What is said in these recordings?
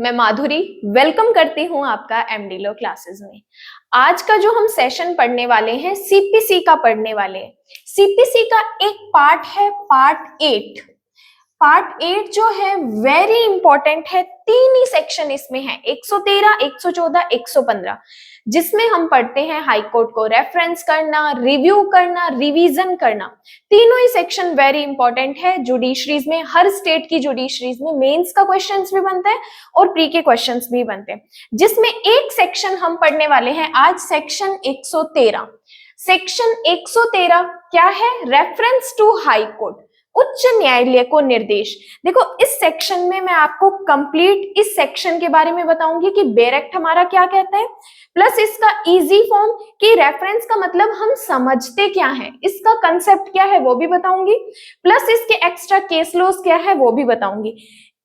मैं माधुरी वेलकम करती हूं आपका एमडी लॉ क्लासेस में। आज का जो हम सेशन पढ़ने वाले हैं सीपीसी का पढ़ने वाले हैं। सीपीसी का एक पार्ट है पार्ट 8। पार्ट 8 जो है वेरी इंपॉर्टेंट है। 3 ही सेक्शन इसमें है, 113, 114, 115, जिसमें हम पढ़ते हैं हाई कोर्ट को रेफरेंस करना, रिव्यू करना, रिवीजन करना। तीनों ही सेक्शन वेरी इंपॉर्टेंट है। जुडिशरीज में, हर स्टेट की जुडिशरीज में मेंस का क्वेश्चंस भी बनते हैं और प्री के क्वेश्चंस भी बनते हैं, जिसमें एक सेक्शन हम पढ़ने वाले हैं आज, सेक्शन 113। सेक्शन 113 क्या है? रेफरेंस टू हाई कोर्ट, उच्च न्यायालय को निर्देश। देखो, इस सेक्शन में मैं आपको कंप्लीट इस सेक्शन के बारे में बताऊंगी कि बेयर एक्ट हमारा क्या कहता है, प्लस इसका इजी फॉर्म कि रेफरेंस का मतलब हम समझते क्या है, इसका कंसेप्ट क्या है वो भी बताऊंगी, प्लस इसके एक्स्ट्रा केस लॉज क्या है वो भी बताऊंगी।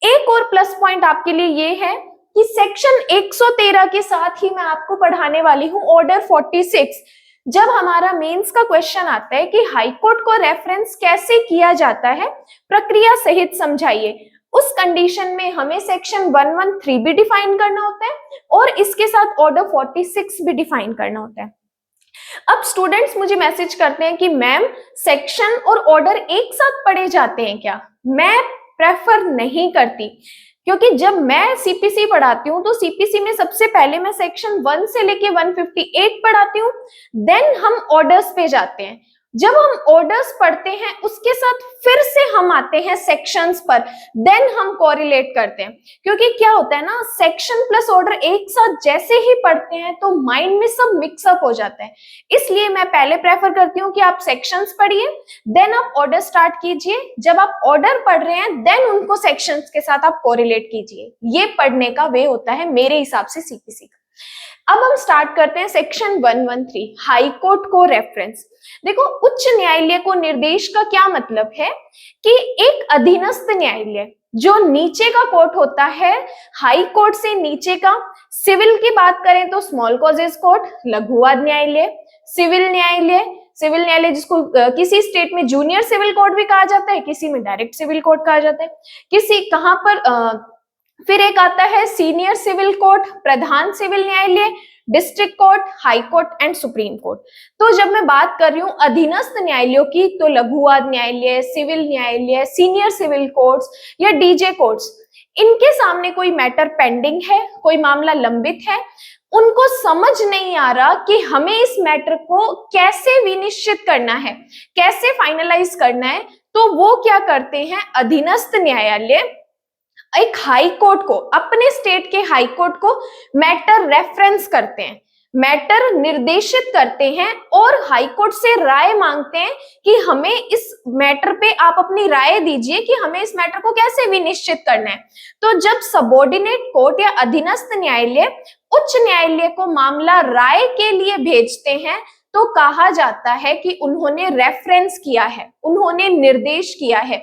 एक और प्लस पॉइंट आपके लिए ये है कि सेक्शन 113 के साथ ही मैं आपको पढ़ाने वाली हूँ ऑर्डर 46। जब हमारा मेंस का क्वेश्चन आता है कि हाई कोर्ट को रेफरेंस कैसे किया जाता है, प्रक्रिया सहित समझाइए, उस कंडीशन में हमें सेक्शन 113 भी डिफाइन करना होता है और इसके साथ ऑर्डर 46 भी डिफाइन करना होता है। अब स्टूडेंट्स मुझे मैसेज करते हैं कि मैम सेक्शन और ऑर्डर एक साथ पढ़े जाते हैं क्या? मैं प्रेफर नहीं करती, क्योंकि जब मैं सीपीसी पढ़ाती हूँ तो सीपीसी में सबसे पहले मैं सेक्शन 1 से लेके 158 पढ़ाती हूँ, देन हम ऑर्डर्स पे जाते हैं। जब हम ऑर्डर्स पढ़ते हैं उसके साथ फिर से हम आते हैं सेक्शंस पर, देन हम कोरिलेट करते हैं। क्योंकि क्या होता है ना, सेक्शन प्लस ऑर्डर एक साथ जैसे ही पढ़ते हैं तो माइंड में सब मिक्सअप हो जाता है। इसलिए मैं पहले प्रेफर करती हूँ कि आप सेक्शंस पढ़िए, देन आप ऑर्डर स्टार्ट कीजिए। जब आप ऑर्डर पढ़ रहे हैं देन उनको सेक्शंस के साथ आप कोरिलेट कीजिए। ये पढ़ने का वे होता है मेरे हिसाब से सीपीसी का। अब हम स्टार्ट करते हैं सेक्शन 113, हाई कोर्ट को रेफरेंस। देखो, उच्च न्यायालय को निर्देश का क्या मतलब है कि एक अधीनस्थ न्यायालय जो नीचे का कोर्ट होता है, हाई कोर्ट से नीचे का, सिविल की बात करें तो स्मॉल कॉजेस कोर्ट, लघुवाद न्यायालय, सिविल न्यायालय जिसको किसी स्टेट में जूनियर सिविल कोर्ट भी कहा जाता है, किसी में डायरेक्ट सिविल कोर्ट कहा जाता है, किसी कहां पर फिर एक आता है सीनियर सिविल कोर्ट, प्रधान सिविल न्यायालय, district court, high court and supreme court. तो जब मैं बात कर रही हूँ अधीनस्थ न्यायालयों की, तो लघुवाद न्यायालय, सिविल न्यायालय, सीनियर सिविल कोर्ट्स या डीजे कोर्ट्स, इनके सामने कोई मैटर पेंडिंग है, कोई मामला लंबित है, उनको समझ नहीं आ रहा कि हमें इस मैटर को कैसे विनिश्चित करना है, कैसे फाइनलाइज करना है, तो वो क्या करते हैं, अधीनस्थ न्यायालय एक हाई कोर्ट को, अपने स्टेट के हाई कोर्ट को मैटर रेफरेंस करते हैं, मैटर निर्देशित करते हैं और हाई कोर्ट से राय मांगते हैं कि हमें इस मैटर पे आप अपनी राय दीजिए कि हमें इस मैटर को कैसे विनिश्चित करना है। तो जब सबऑर्डिनेट कोर्ट या अधीनस्थ न्यायालय उच्च न्यायालय को मामला राय के लिए भेजते हैं तो कहा जाता है कि उन्होंने रेफरेंस किया है, उन्होंने निर्देश किया है।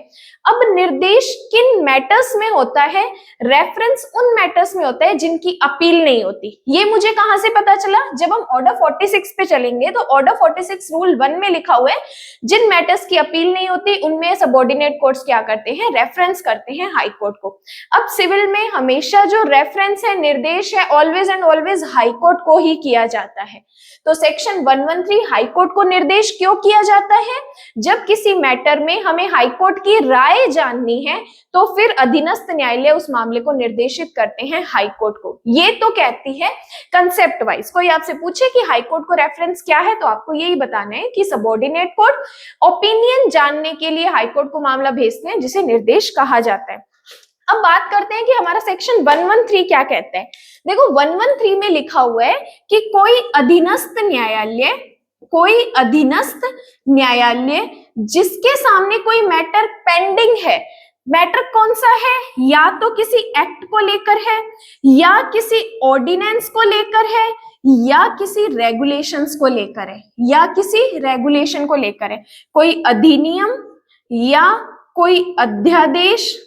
अब निर्देश किन मैटर्स में होता है? रेफरेंस उन मैटर्स में होता है जिनकी अपील नहीं होती। ये मुझे कहां से पता चला? जब हम ऑर्डर 46 पे चलेंगे तो ऑर्डर 46 रूल 1 में लिखा हुआ है, जिन मैटर्स की अपील नहीं होती उनमें सबऑर्डिनेट कोर्ट्स क्या करते हैं, रेफरेंस करते हैं हाई कोर्ट को। अब सिविल में हमेशा जो रेफरेंस है, निर्देश है, always and always high court को ही किया जाता है। तो सेक्शन 113 हाई कोर्ट को निर्देश क्यों किया जाता है? जब किसी मैटर में हमें हाई कोर्ट की राय जाननी है तो फिर अधीनस्थ न्यायालय उस मामले को निर्देशित करते हैं हाई कोर्ट को। ये तो कहती है कंसेप्ट वाइज। कोई आपसे पूछे कि हाई कोर्ट को रेफरेंस क्या है तो आपको यही बताना है कि सबऑर्डिनेट कोर्ट ओपिनियन जानने के लिए हाई कोर्ट को मामला भेजते हैं, जिसे निर्देश कहा जाता है। अब बात करते हैं कि हमारा सेक्शन 113 क्या कहता है। देखो, 113 में लिखा हुआ है कि कोई अधीनस्थ न्यायालय जिसके सामने कोई मैटर पेंडिंग है, मैटर कौन सा है, या तो किसी एक्ट को लेकर है, या किसी ऑर्डिनेंस को लेकर है, या किसी रेगुलेशंस को लेकर है, या किसी रेगुलेशन को लेकर है, कोई अधिनियम या कोई अध्यादेश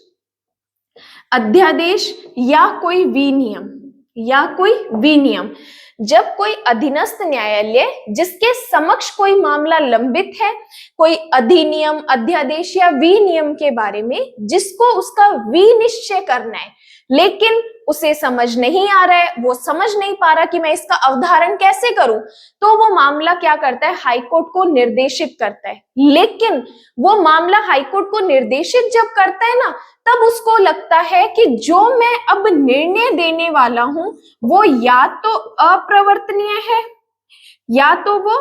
या कोई विनियम। जब कोई अधीनस्थ न्यायालय जिसके समक्ष कोई मामला लंबित है, कोई अधिनियम, अध्यादेश या विनियम के बारे में जिसको उसका विनिश्चय करना है, लेकिन उसे समझ नहीं आ रहा है, वो समझ नहीं पा रहा कि मैं इसका अवधारण कैसे करूं, तो वो मामला क्या करता है, हाईकोर्ट को निर्देशित करता है। लेकिन वो मामला हाईकोर्ट को निर्देशित जब करता है ना, तब उसको लगता है कि जो मैं अब निर्णय देने वाला हूं वो या तो अप्रवर्तनीय है या तो वो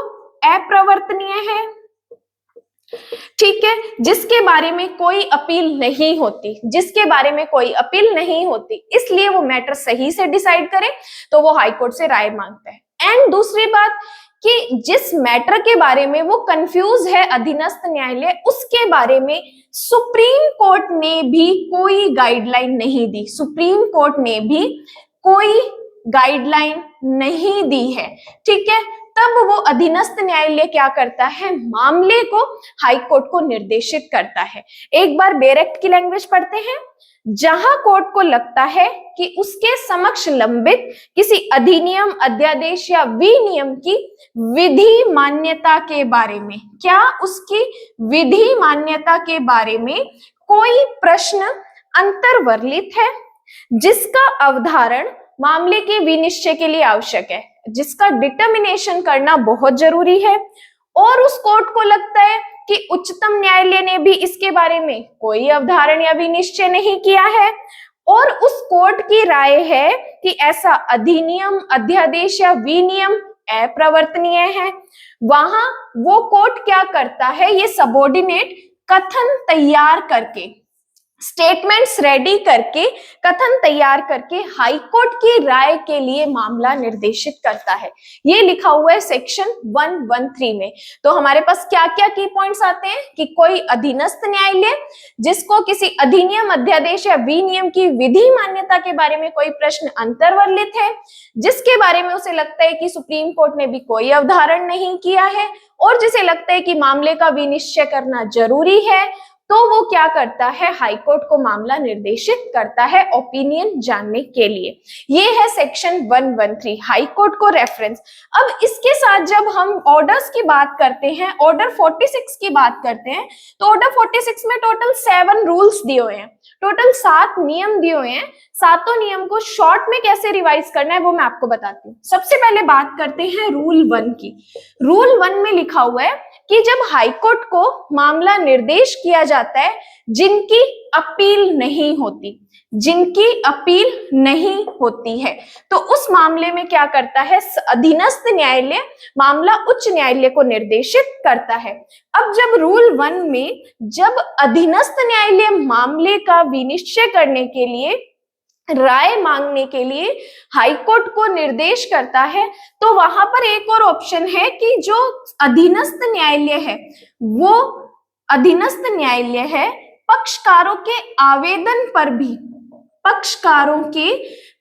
अप्रवर्तनीय है, ठीक है, जिसके बारे में कोई अपील नहीं होती, जिसके बारे में कोई अपील नहीं होती, इसलिए वो मैटर सही से डिसाइड करे तो वो हाईकोर्ट से राय मांगता है। एंड दूसरी बात कि जिस मैटर के बारे में वो कंफ्यूज है अधीनस्थ न्यायालय, उसके बारे में सुप्रीम कोर्ट ने भी कोई गाइडलाइन नहीं दी, सुप्रीम कोर्ट ने भी कोई गाइडलाइन नहीं दी है, ठीक है। तब वो अधीनस्थ न्यायालय क्या करता है, मामले को हाईकोर्ट को निर्देशित करता है। एक बार बेरेक्ट की लैंग्वेज पढ़ते हैं। जहां कोर्ट को लगता है कि उसके समक्ष लंबित किसी अधिनियम, अध्यादेश या विनियम की विधि मान्यता के बारे में, क्या उसकी विधि मान्यता के बारे में कोई प्रश्न अंतर्वर्लित है, जिसका अवधारण मामले के विनिश्चय के लिए आवश्यक है, जिसका डिटर्मिनेशन करना बहुत जरूरी है, और उस कोर्ट को लगता है कि उच्चतम न्यायालय ने भी इसके बारे में कोई अवधारण या विनिश्चय नहीं किया है, और उस कोर्ट की राय है कि ऐसा अधिनियम, अध्यादेश या विनियम अप्रवर्तनीय है, वहां वो कोर्ट क्या करता है, ये सबऑर्डिनेट कथन तैयार करके, स्टेटमेंट्स रेडी करके, कथन तैयार करके हाईकोर्ट की राय के लिए मामला निर्देशित करता है। ये लिखा हुआ है सेक्शन 113 में। तो हमारे पास क्या क्या की पॉइंट्स आते हैं कि कोई अधीनस्थ न्यायालय जिसको किसी अधिनियम, अध्यादेश या विनियम की विधि मान्यता के बारे में कोई प्रश्न अंतर्वर्लित है, जिसके बारे में उसे लगता है कि सुप्रीम कोर्ट ने भी कोई अवधारण नहीं किया है, और जिसे लगता है कि मामले का विनिश्चय करना जरूरी है, तो वो क्या करता है, हाईकोर्ट को मामला निर्देशित करता है ओपिनियन जानने के लिए। ये है सेक्शन 113, हाईकोर्ट को रेफरेंस। अब इसके साथ जब हम ऑर्डर्स की बात करते हैं, ऑर्डर 46 की बात करते हैं, तो ऑर्डर 46 में टोटल 7 रूल्स दिए हुए हैं, टोटल 7 नियम दिए हुए हैं। सातों नियम को शॉर्ट में कैसे रिवाइज करना है वो मैं आपको बताती हूँ। सबसे पहले बात करते हैं रूल 1 की। रूल 1 में लिखा हुआ है कि जब हाईकोर्ट को मामला निर्देश किया जाता है जिनकी अपील नहीं होती, जिनकी अपील नहीं होती है, तो उस मामले में क्या करता है, अधीनस्थ न्यायालय मामला उच्च न्यायालय को निर्देशित करता है। अब जब रूल 1 में जब अधीनस्थ न्यायालय मामले का विनिश्चय करने के लिए, राय मांगने के लिए हाईकोर्ट को निर्देश करता है, तो वहां पर एक और ऑप्शन है कि जो अधीनस्थ न्यायालय है, वो अधीनस्थ न्यायालय है पक्षकारों के आवेदन पर भी, पक्षकारों के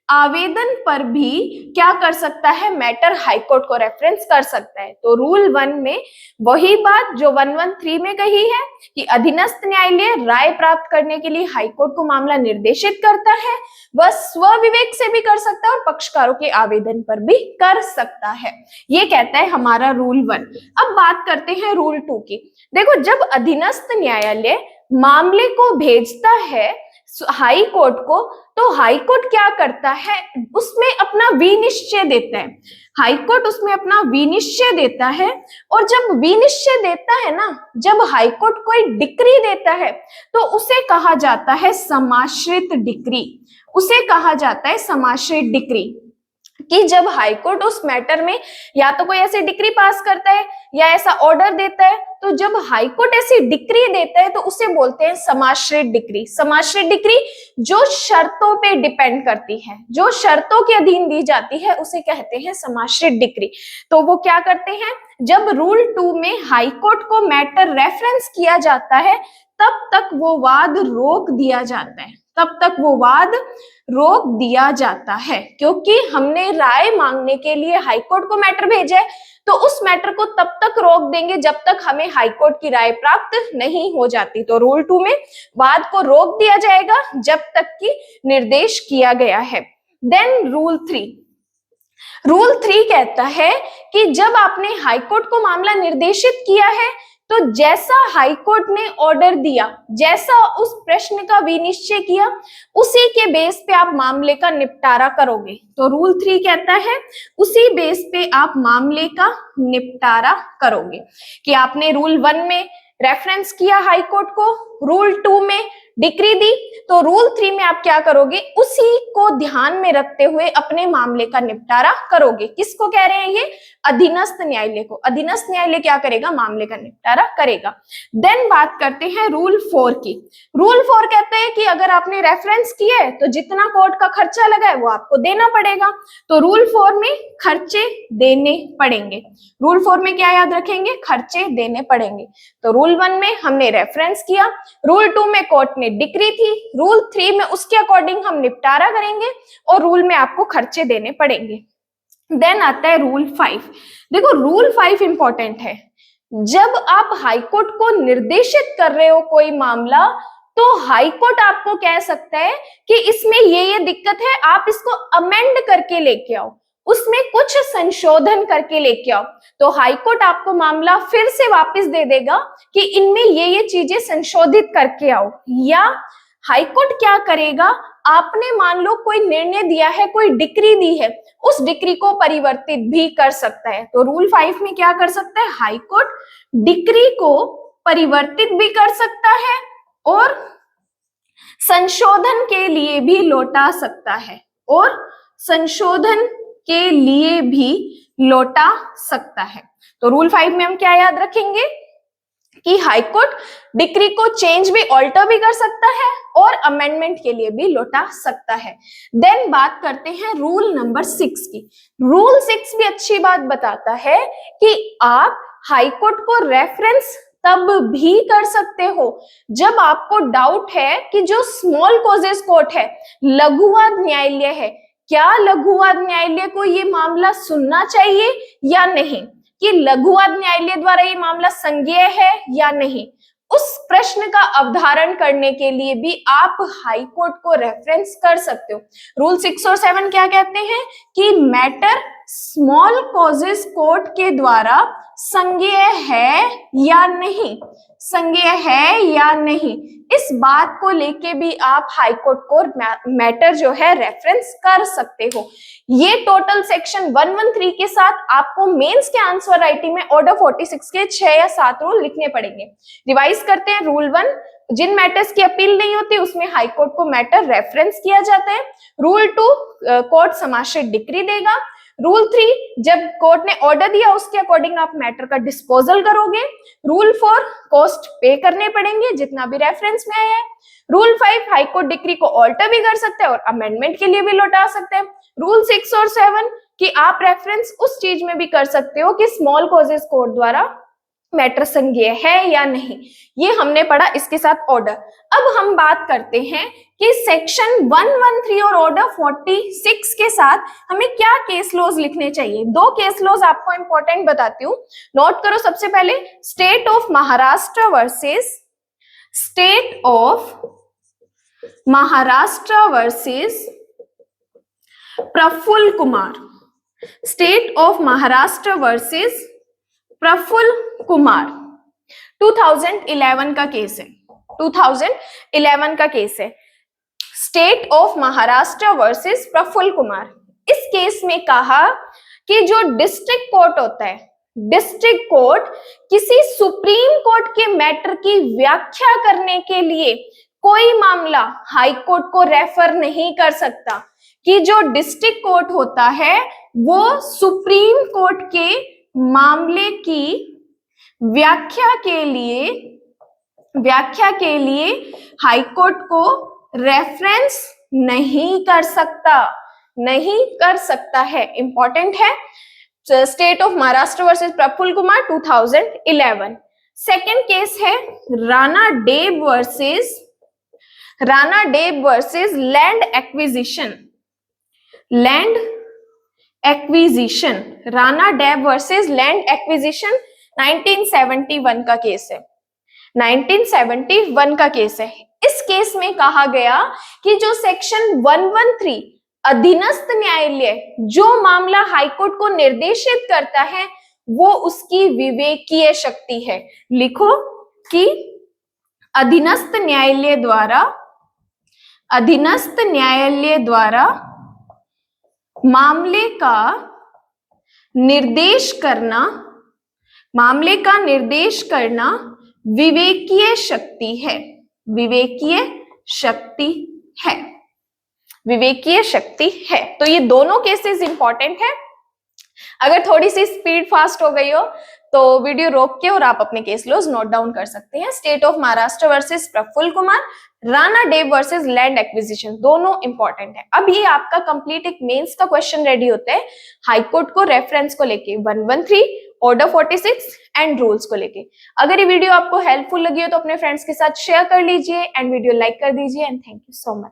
आवेदन पर भी क्या कर सकता है, मैटर हाईकोर्ट को रेफरेंस कर सकता है। तो रूल 1 में वही बात जो 113 में कही है कि अधीनस्थ न्यायालय राय प्राप्त करने के लिए हाईकोर्ट को मामला निर्देशित करता है, वह स्वविवेक से भी कर सकता है और पक्षकारों के आवेदन पर भी कर सकता है। ये कहता है हमारा रूल 1। अब बात करते हैं रूल 2 की। देखो, जब अधीनस्थ न्यायालय मामले को भेजता है हाई कोर्ट को, तो हाई कोर्ट क्या करता है, उसमें अपना विनिश्चय देता है। हाई कोर्ट उसमें अपना विनिश्चय देता है, और जब विनिश्चय देता है ना, जब हाई कोर्ट कोई डिक्री देता है, तो उसे कहा जाता है समाश्रित डिक्री, उसे कहा जाता है समाश्रित डिक्री। कि जब हाईकोर्ट उस मैटर में या तो कोई ऐसी डिक्री पास करता है या ऐसा ऑर्डर देता है, तो जब हाईकोर्ट ऐसी डिक्री देता है तो उसे बोलते हैं समाश्रित डिक्री। समाश्रित डिक्री जो शर्तों पे डिपेंड करती है, जो शर्तों के अधीन दी जाती है, उसे कहते हैं समाश्रित डिक्री। तो वो क्या करते हैं, जब रूल 2 में हाईकोर्ट को मैटर रेफरेंस किया जाता है, तब तक वो वाद रोक दिया जाता है, तब तक वो वाद रोक दिया जाता है, क्योंकि हमने राय मांगने के लिए हाईकोर्ट को मैटर भेजा है, तो उस मैटर को तब तक रोक देंगे जब तक हमें हाईकोर्ट की राय प्राप्त नहीं हो जाती। तो रूल 2 में वाद को रोक दिया जाएगा जब तक कि निर्देश किया गया है। देन रूल 3, रूल 3 कहता है कि जब आपने हाईकोर्ट को मामला निर्देशित किया है, तो जैसा हाई कोर्ट ने ऑर्डर दिया, जैसा उस प्रश्न का विनिश्चय किया, उसी के बेस पे आप मामले का निपटारा करोगे। तो रूल 3 कहता है उसी बेस पे आप मामले का निपटारा करोगे कि आपने रूल 1 में रेफरेंस किया हाई कोर्ट को, रूल 2 में डिक्री दी, तो रूल 3 में आप क्या करोगे, उसी को ध्यान में रखते हुए अपने मामले का निपटारा करोगे। किसको कह रहे हैं ये? अधीनस्थ न्यायालय को। अधीनस्थ न्यायालय क्या करेगा? मामले का निपटारा करेगा। देन बात करते हैं रूल 4 की। रूल 4 कहते हैं कि अगर आपने रेफरेंस किया है तो जितना कोर्ट का खर्चा लगा है वो आपको देना पड़ेगा। तो रूल 4 में खर्चे देने पड़ेंगे। रूल 4 में क्या याद रखेंगे? खर्चे देने पड़ेंगे। तो रूल 1 में हमने रेफरेंस किया, रूल 2 में कोर्ट ने डिक्री थी, रूल 3 में उसके अकॉर्डिंग हम निपटारा करेंगे और रूल में आपको खर्चे देने पड़ेंगे। देन आता है रूल 5। देखो रूल 5 इंपॉर्टेंट है। जब आप हाई कोर्ट को निर्देशित कर रहे हो कोई मामला, तो हाई कोर्ट आपको कह सकता है कि इसमें ये दिक्कत है, आप इसको अमेंड करके लेके आओ, उसमें कुछ संशोधन करके लेके आओ। तो हाई कोर्ट आपको मामला फिर से वापस दे देगा कि इनमें ये चीजें संशोधित करके आओ। या हाई कोर्ट क्या करेगा, आपने मान लो कोई निर्णय दिया है, कोई डिक्री दी है, उस डिक्री को परिवर्तित भी कर सकता है। तो रूल 5 में क्या कर सकता है? हाई कोर्ट डिक्री को परिवर्तित भी कर सकता है और संशोधन के लिए भी लौटा सकता है, और संशोधन के लिए भी लौटा सकता है। तो रूल 5 में हम क्या याद रखेंगे कि हाई कोर्ट डिक्री को चेंज भी, ऑल्टर भी कर सकता है और अमेंडमेंट के लिए भी लौटा सकता है। देन बात करते हैं रूल नंबर 6 की। रूल 6 भी अच्छी बात बताता है कि आप हाई कोर्ट को रेफरेंस तब भी कर सकते हो जब आपको डाउट है कि जो स्मॉल कॉजेस कोर्ट है, लघुवाद न्यायालय है, क्या लघुवाद न्यायालय को ये मामला सुनना चाहिए या नहीं, कि लघुवाद न्यायालय द्वारा ये मामला संज्ञेय है या नहीं। उस प्रश्न का अवधारण करने के लिए भी आप हाई कोर्ट को रेफरेंस कर सकते हो। रूल 6 और 7 क्या कहते हैं कि मैटर स्मॉल कॉजेस कोर्ट के द्वारा संज्ञेय है या नहीं, संज्ञेय है या नहीं, इस बात को लेके भी आप हाई कोर्ट को मैटर जो है रेफरेंस कर सकते हो। ये टोटल सेक्शन 113 के साथ आपको मेंस के आंसर राइटिंग में ऑर्डर 46 के 6 या 7 रूल लिखने पड़ेंगे। रिवाइज करते हैं। रूल 1, जिन मैटर्स की अपील नहीं होती उसमें हाई कोर्ट को मैटर रेफरेंस किया जाता है। रूल 2, कोर्ट समाश्रित डिक्री देगा। रूल 3, जब कोर्ट ने ऑर्डर दिया उसके अकॉर्डिंग आप मैटर का डिस्पोजल करोगे। रूल 4, कॉस्ट पे करने पड़ेंगे जितना भी रेफरेंस में आया है। रूल 5, हाई कोर्ट डिक्री को ऑल्टर भी कर सकते हैं और अमेंडमेंट के लिए भी लौटा सकते हैं। रूल 6 और 7 कि आप रेफरेंस उस चीज में भी कर सकते हो कि स्मॉल कॉजेस कोर्ट द्वारा मैटर संज्ञेय है या नहीं। ये हमने पढ़ा, इसके साथ ऑर्डर। अब हम बात करते हैं कि सेक्शन 113 और ऑर्डर 46 के साथ हमें क्या केस लॉज लिखने चाहिए। 2 केस लॉज आपको इंपॉर्टेंट बताती हूँ, नोट करो। सबसे पहले state of Maharashtra versus state of Maharashtra versus Prafulla Kumar. State of Maharashtra versus Prafulla Kumar 2011 का केस है। 2011 का केस है, state of Maharashtra versus Prafulla Kumar. इस केस में कहा कि जो डिस्ट्रिक्ट कोर्ट होता है, डिस्ट्रिक्ट कोर्ट किसी सुप्रीम कोर्ट के मैटर की व्याख्या करने के लिए कोई मामला हाई कोर्ट को रेफर नहीं कर सकता, कि जो डिस्ट्रिक्ट कोर्ट होता है वो सुप्रीम कोर्ट के मामले की व्याख्या के लिए हाई कोर्ट को रेफरेंस नहीं कर सकता है। इंपॉर्टेंट है। State of Maharashtra versus Prafulla Kumar 2011। Second case है Rana Deb versus land acquisition. Rana Deb versus land acquisition 1971 का केस है। 1971 का केस है। इस केस में कहा गया कि जो सेक्शन 113 अधीनस्थ न्यायालय जो मामला हाईकोर्ट को निर्देशित करता है वो उसकी विवेकीय शक्ति है। लिखो कि अधीनस्थ न्यायालय द्वारा मामले का निर्देश करना विवेकीय शक्ति है। तो ये दोनों केसेस इंपॉर्टेंट है। अगर थोड़ी सी स्पीड फास्ट हो गई हो तो वीडियो रोक के और आप अपने केस लॉज नोट डाउन कर सकते हैं। State of Maharashtra versus Prafulla Kumar, Rana Dev versus land acquisition, दोनों इंपॉर्टेंट है। अब ये आपका कंप्लीट एक मेंस का क्वेश्चन रेडी होता है हाईकोर्ट को रेफरेंस को लेके 113, ऑर्डर 46 एंड रूल्स को लेके। अगर ये वीडियो आपको हेल्पफुल लगी हो तो अपने फ्रेंड्स के साथ शेयर कर लीजिए एंड वीडियो लाइक कर दीजिए and thank you so much.